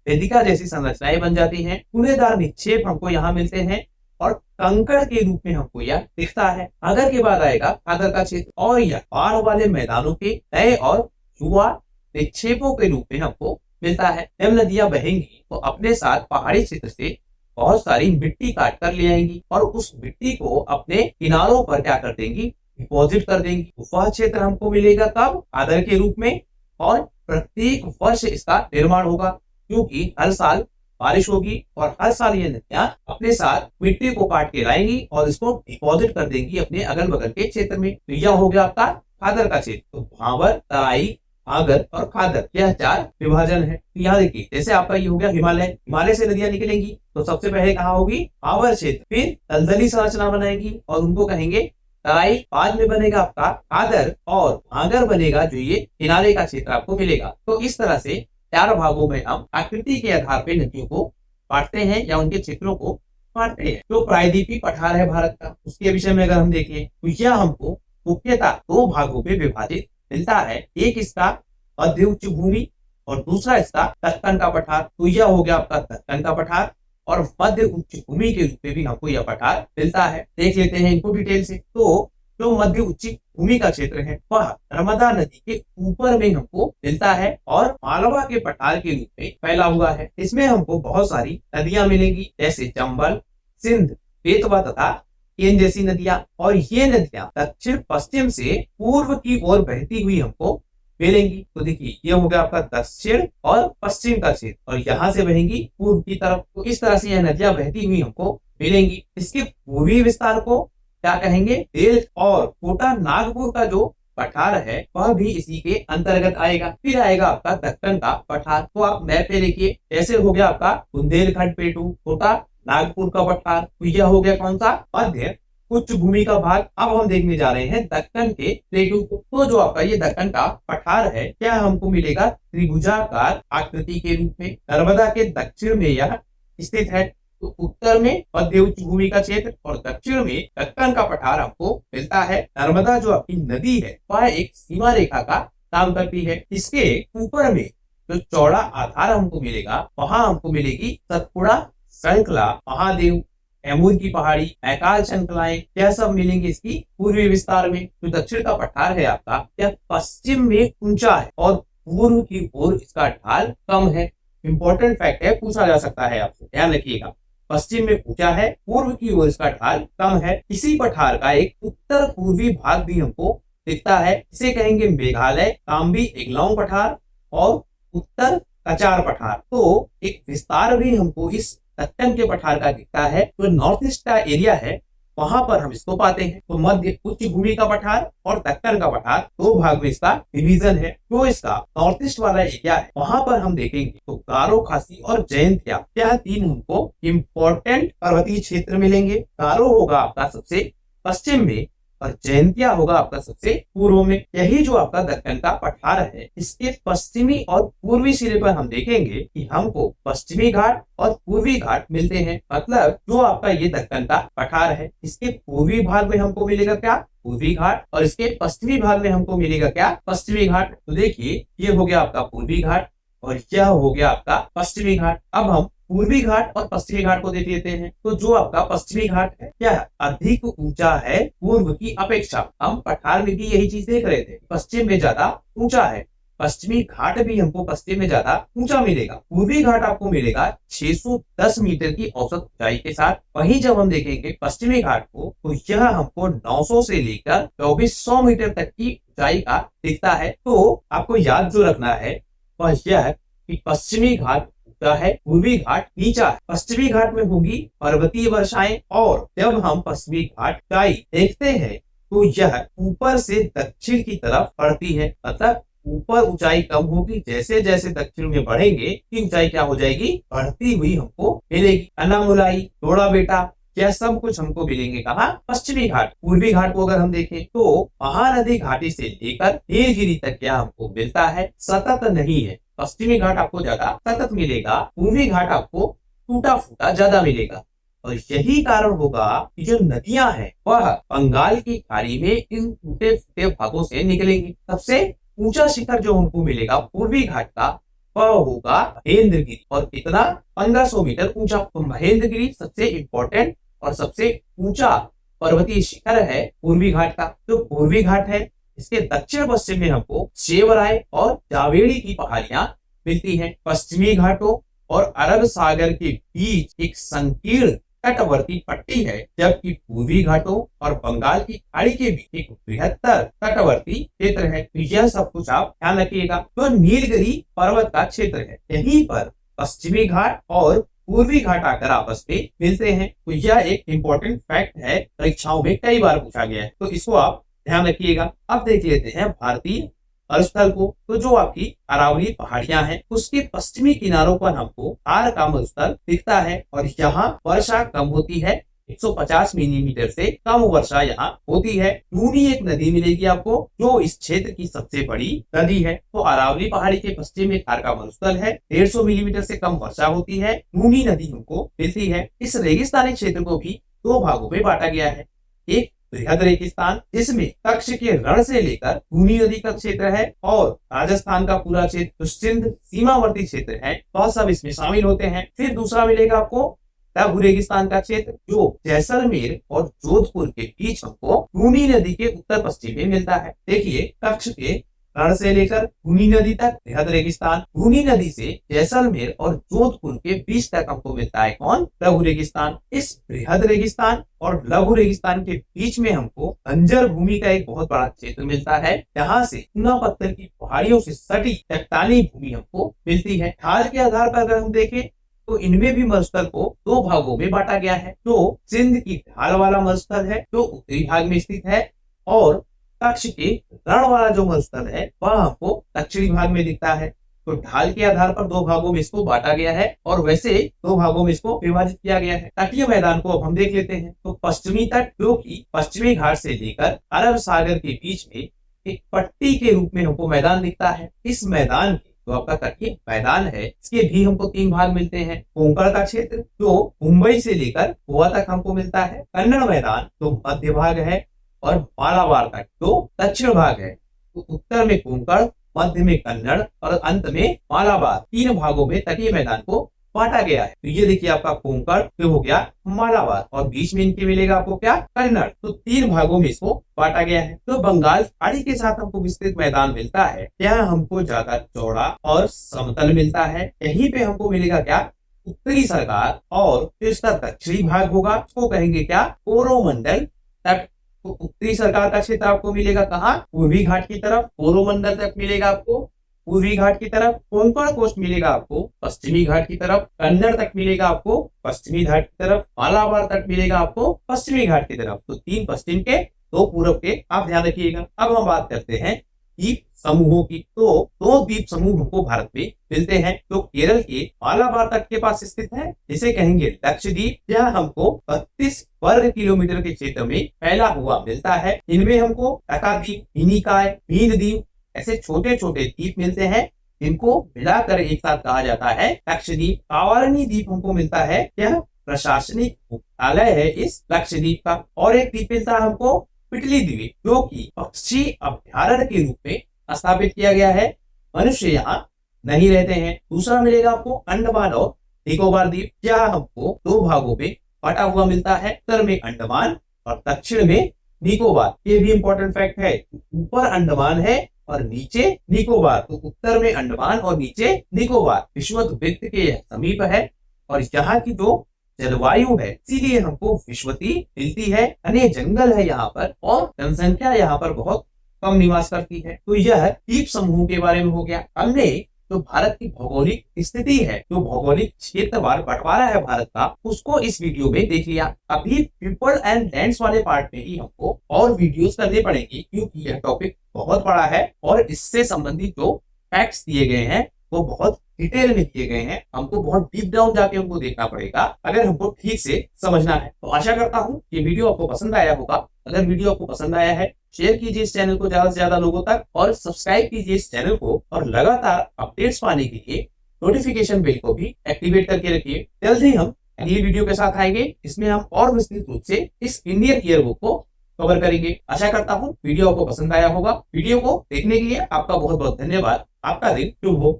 वेदिका जैसी संरचनाएं बन जाती हैं। कूलेदार निक्षेप हमको यहाँ मिलते हैं और कंकड़ के रूप में हमको यह दिखता है। भागर के बाद आएगा भागर का क्षेत्र और यह पहाड़ वाले मैदानों के तय और युवा निक्षेपों के रूप में हमको मिलता है। जब नदियां बहेंगी तो अपने साथ पहाड़ी क्षेत्र से बहुत सारी मिट्टी काट कर ले आएंगी और उस मिट्टी को अपने किनारों पर क्या कर देंगी, डिपॉजिट कर देंगी। वह क्षेत्र हमको मिलेगा कब, आदर के रूप में, और प्रत्येक वर्ष इसका निर्माण होगा क्योंकि हर साल बारिश होगी और हर साल ये नदियां अपने साथ मिट्टी को काट के लाएंगी और इसको डिपॉजिट कर देंगी अपने अगल बगल के क्षेत्र में। तो यह हो गया आपका खादर का क्षेत्र। तो भावर, तराई, भागर और खादर, यह 4 विभाजन है। तो यहाँ देखिए जैसे आपका ये हो गया हिमालय, हिमालय से नदियां निकलेंगी तो सबसे पहले कहाँ होगी, भावर क्षेत्र, फिर दलदली संरचना बनाएगी और उनको कहेंगे तराई। बाद में बनेगा आपका खादर और भागर बनेगा जो ये किनारे का क्षेत्र आपको मिलेगा। तो इस तरह से 4 भागों में हम आकृति के आधार पर नदियों को बांटते हैं या उनके क्षेत्रों को बांटते हैं। जो प्रायद्वीपीय पठार है भारत का, उसके विषय में अगर हम देखें तो यह हमको मुख्यतः 2 भागों में विभाजित मिलता है। एक इसका मध्य उच्च भूमि और दूसरा इसका दक्कन का पठार। तो यह हो गया आपका दक्कन का पठार और मध्य उच्च भूमि के रूप में भी हमको यह पठार मिलता है। देख लेते हैं इनको डिटेल से। तो जो मध्य उच्च भूमि का क्षेत्र है वह नर्मदा नदी के ऊपर में हमको मिलता है और मालवा के पठार के रूप में फैला हुआ है। इसमें हमको बहुत सारी नदियां मिलेंगी जैसे चंबल, सिंध, बेतवा तथा केन जैसी नदियां। और ये नदियां दक्षिण पश्चिम से पूर्व की ओर बहती हुई हमको मिलेंगी। तो देखिए ये हो गया आपका दक्षिण और पश्चिम का क्षेत्र और यहाँ से बहेंगी पूर्व की तरफ। तो इस तरह से यह नदियां बहती हुई हमको मिलेंगी। इसके पूर्वी विस्तार को क्या कहेंगे, देल और कोटा नागपुर का जो पठार है वह भी इसी के अंतर्गत आएगा। फिर आएगा आपका दक्कन का पठार। तो आप मैप पे देखिए जैसे हो गया आपका बुंदेलखंड पेटू, कोटा नागपुर का पठार। तो यह हो गया कौन सा, मध्य उच्च भूमि का भाग। अब हम देखने जा रहे हैं दक्कन के प्लेटू को। तो जो आपका ये दक्कन का पठार है क्या हमको मिलेगा, त्रिभुजाकार आकृति के रूप में। नर्मदा के दक्षिण में यह स्थित है। तो उत्तर में मध्य उच्च भूमि का क्षेत्र और दक्षिण में दक्कन का पठार हमको मिलता है। नर्मदा जो आपकी नदी है वह एक सीमा रेखा का काम करती है। इसके ऊपर में जो चौड़ा आधार हमको मिलेगा वहां हमको मिलेगी सतपुड़ा श्रृंखला, महादेव, एमूर की पहाड़ी, ऐकाल श्रृंखलाएं, यह सब मिलेंगे इसकी पूर्वी विस्तार में। जो दक्षिण का पठार है आपका यह पश्चिम में ऊंचा है और पूर्व की ओर इसका ढाल कम है। इंपॉर्टेंट फैक्ट है, पूछा जा सकता है आपसे, ध्यान रखिएगा। पश्चिम में ऊंचा है, पूर्व की ओर इसका ढाल कम है। इसी पठार का एक उत्तर पूर्वी भाग भी हमको दिखता है, इसे कहेंगे मेघालय, काम्बी एकलौंग पठार और उत्तर कचार पठार। तो एक विस्तार भी हमको इस दक्कन के पठार का दिखता है। तो नॉर्थ ईस्ट का एरिया है वहां पर हम इसको पाते हैं। तो मध्य उच्च भूमि का पठार और दक्कन का पठार 2 भाग में इसका डिवीजन है। जो इसका नॉर्थ ईस्ट वाला एरिया है वहां पर हम देखेंगे तो गारो, खासी और जयंतिया, यह 3 हमको इम्पोर्टेंट पर्वतीय क्षेत्र मिलेंगे। गारो होगा आपका सबसे पश्चिम में और जयंतिया होगा आपका सबसे पूर्व में। यही जो आपका दक्कन का पठार है, इसके पश्चिमी और पूर्वी सिरे पर हम देखेंगे कि हमको पश्चिमी घाट और पूर्वी घाट मिलते हैं। मतलब जो आपका ये दक्कन का पठार है, इसके पूर्वी भाग में हमको मिलेगा क्या, पूर्वी घाट, और इसके पश्चिमी भाग में हमको मिलेगा क्या, पश्चिमी घाट। तो देखिए ये हो गया आपका पूर्वी घाट और यह हो गया आपका पश्चिमी घाट। अब हम पूर्वी घाट और पश्चिमी घाट को देख लेते हैं। तो जो आपका पश्चिमी घाट है क्या अधिक ऊंचा है पूर्व की अपेक्षा। हम पठार में भी यही चीज देख रहे थे, पश्चिम में ज्यादा ऊंचा है, पश्चिमी घाट भी हमको पश्चिम में ज्यादा ऊंचा मिलेगा। पूर्वी घाट आपको मिलेगा 610 मीटर की औसत ऊंचाई के साथ। वहीं जब हम देखेंगे पश्चिमी घाट को, तो यह हमको 900 से लेकर 2400 मीटर तक की ऊंचाई का दिखता है। तो आपको याद जो रखना है वह यह है कि पश्चिमी घाट ऊंचा है, पूर्वी घाट नीचा है। पश्चिमी घाट में होगी पर्वतीय वर्षाएं, और जब हम पश्चिमी घाट ऊंचाई देखते हैं तो यह ऊपर से दक्षिण की तरफ बढ़ती है। मतलब ऊपर ऊंचाई कम होगी, जैसे जैसे दक्षिण में बढ़ेंगे की ऊंचाई क्या हो जाएगी, बढ़ती हुई हमको मिलेगी। अनामुलाई, टोड़ा बेटा, यह सब कुछ हमको मिलेंगे कहाँ, पश्चिमी घाट। पूर्वी घाट को अगर हम देखें तो महानदी घाटी से लेकर नीलगिरी तक क्या हमको मिलता है, सतत नहीं है। पश्चिमी घाट आपको ज्यादा सतत मिलेगा, पूर्वी घाट आपको टूटा फूटा ज्यादा मिलेगा। और यही कारण होगा कि जो नदियां हैं वह बंगाल की खाड़ी में इन टूटे फूटे भागों से निकलेंगी। सबसे ऊंचा शिखर जो हमको मिलेगा पूर्वी घाट का वह होगा महेंद्रगिरी, और कितना, 1500 मीटर ऊंचा। तो महेंद्रगिरी सबसे इम्पोर्टेंट और सबसे ऊंचा पर्वतीय शिखर है पूर्वी घाट का। जो पूर्वी घाट है इसके दक्षिण पश्चिम में हमको शेवराय और जावेड़ी की पहाड़ियां मिलती हैं। पश्चिमी घाटों और अरब सागर के बीच एक संकीर्ण तटवर्ती पट्टी है, जबकि पूर्वी घाटों और बंगाल की खाड़ी के बीच एक बृहत्तर तटवर्ती क्षेत्र है। तो यह सब कुछ आप ध्यान रखिएगा। तो नीलगिरी पर्वत का क्षेत्र है, यहीं पर पश्चिमी घाट और पूर्वी घाट आकर आपस में मिलते हैं। तो यह एक इम्पोर्टेंट फैक्ट है, परीक्षाओं में कई बार पूछा गया है, तो इसको आप ध्यान रखिएगा। अब देख लेते हैं भारतीय मरुस्थल को। तो जो आपकी अरावली पहाड़ियां हैं उसके पश्चिमी किनारों पर हमको थार का मरुस्थल दिखता है, और यहाँ वर्षा कम होती है, 150 मिलीमीटर से कम वर्षा यहाँ होती है। टूनी एक नदी मिलेगी आपको जो इस क्षेत्र की सबसे बड़ी नदी है। तो अरावली पहाड़ी के पश्चिम में थार का मरुस्थल है, 150 मिलीमीटर से कम वर्षा होती है, टूनी नदी हमको मिलती है। इस रेगिस्तानी क्षेत्र को भी दो भागों में बांटा गया है, एक बृहद रेगिस्तान जिसमें कच्छ के रण से लेकर टूनी नदी का क्षेत्र है, और राजस्थान का पूरा क्षेत्र जो सिंध सीमावर्ती क्षेत्र है वह सब इसमें शामिल होते हैं। फिर दूसरा मिलेगा आपको लघु रेगिस्तान का क्षेत्र जो जैसलमेर और जोधपुर के बीच हमको टूनी नदी के उत्तर पश्चिम में मिलता है। देखिए कच्छ के रण से लेकर टूनी नदी तक बृहद रेगिस्तान, टूनी नदी से जैसलमेर और जोधपुर के बीच तक हमको मिलता है कौन, लघु रेगिस्तान। इस बृहद रेगिस्तान और लघु रेगिस्तान के बीच में हमको बंजर भूमि का एक बहुत बड़ा क्षेत्र मिलता है, जहाँ से चूना पत्थर की पहाड़ियों से सटी चट्टानी भूमि हमको मिलती है। हाल के आधार पर अगर हम देखें तो इनमें भी मरुस्थल को दो भागों में बांटा गया है। जो सिंध की ढाल वाला मरुस्थल है जो उत्तरी भाग में स्थित है, और कच्छ के रण वाला जो मरुस्थल है वह हमको दक्षिणी भाग में दिखता है। तो ढाल के आधार पर दो भागों में इसको बांटा गया है, और वैसे दो भागों में इसको विभाजित किया गया है। तटीय मैदान को अब हम देख लेते हैं। तो पश्चिमी तट जो कि पश्चिमी घाट से लेकर अरब सागर के बीच में एक पट्टी के रूप में हमको मैदान दिखता है। इस मैदान के जो आपका तटीय मैदान है इसके भी हमको तीन भाग मिलते हैं। कोंकण का क्षेत्र जो मुंबई से लेकर गोवा तक हमको मिलता है, कन्नड़ मैदान जो मध्य भाग है, और मालाबार तक जो दक्षिण भाग है। तो उत्तर में कोंकण, मध्य में कन्नड़ और अंत में मालाबार, तीन भागों में तटीय मैदान को बांटा गया है। तो ये देखिए आपका कोंकण जो हो गया मालाबार, और बीच में इनके मिलेगा आपको क्या, कन्नड़। तो तीन भागों में इसको बांटा गया है। तो बंगाल खाड़ी के साथ हमको विस्तृत मैदान मिलता है, यहाँ हमको ज्यादा चौड़ा और समतल मिलता है। यहीं पे हमको मिलेगा क्या, उत्तरी सरकार, और इसका दक्षिणी भाग होगा उसको कहेंगे क्या, कोरोमंडल तट। तो उत्तरी सरकार का क्षेत्र आपको मिलेगा कहाँ, पूर्वी घाट की तरफ, कोरोमंडल तक मिलेगा आपको पूर्वी घाट की तरफ, कोंकण कोस्ट मिलेगा आपको पश्चिमी घाट की तरफ, कन्नड़ तक मिलेगा आपको पश्चिमी घाट की तरफ, मालाबार तक मिलेगा आपको पश्चिमी घाट की तरफ। तो तीन पश्चिम के दो पूर्व के, आप ध्यान रखिएगा। अब हम बात करते हैं द्वीप समूहों की। तो दो द्वीप समूह हमको भारत में मिलते हैं जो केरल के मालाबार तट के पास स्थित है, जिसे कहेंगे लक्षद्वीप। यह हमको 32 वर्ग किलोमीटर के क्षेत्र में फैला हुआ मिलता है। इनमें हमको लक्षद्वीप, मिनिकॉय, मीनद्वीप ऐसे छोटे छोटे द्वीप मिलते हैं, इनको मिलाकर एक साथ कहा जाता है लक्षद्वीप। कावारनी द्वीप हमको मिलता है, यह प्रशासनिक मुख्यालय है इस लक्षद्वीप का। और एक द्वीप मिलता है हमको पिटली द्वीप, जो कि पक्षी अभ्यारण्य के रूप में स्थापित किया गया है, मनुष्य यहाँ नहीं रहते हैं। दूसरा मिलेगा आपको अंडमान और निकोबार द्वीप, यह हमको दो भागों में बटा हुआ मिलता है, उत्तर में अंडमान और दक्षिण में निकोबार। ये भी इंपॉर्टेंट फैक्ट है, ऊपर अंडमान है और नीचे निकोबार, तो उत्तर में अंडमान और नीचे निकोबार विषुवत वृत्त के समीप है। और यहाँ की जो जलवायु है इसीलिए हमको विषुवती मिलती है, घने जंगल है यहाँ पर और जनसंख्या यहाँ पर बहुत कम निवास करती है। तो यह द्वीप समूह के बारे में हो गया। हमने जो भारत की भौगोलिक स्थिति है, जो भौगोलिक क्षेत्रवार बंटवारा है भारत का, उसको इस वीडियो में देख लिया। अभी पीपल एंड लैंड्स वाले पार्ट में ही हमको और वीडियोस करने पड़ेंगे, क्योंकि यह टॉपिक बहुत बड़ा है और इससे संबंधित जो फैक्ट्स दिए गए हैं वो बहुत डिटेल में दिए गए हैं। हमको बहुत डीप डाउन जाके उनको देखना पड़ेगा अगर हमको ठीक से समझना है। तो आशा करता हूँ कि वीडियो आपको पसंद आया होगा। अगर वीडियो आपको पसंद आया है, शेयर कीजिए इस चैनल को ज्यादा से ज्यादा लोगों तक और सब्सक्राइब कीजिए इस चैनल को, और लगातार अपडेट्स पाने के लिए नोटिफिकेशन बेल को भी एक्टिवेट करके रखिए। जल्द ही हम अगली वीडियो के साथ आएंगे, इसमें हम और विस्तृत रूप से इस इंडियन ईयर बुक को कवर करेंगे। आशा करता हूँ वीडियो आपको पसंद आया होगा। वीडियो को देखने के लिए आपका बहुत बहुत धन्यवाद। आपका दिन शुभ हो।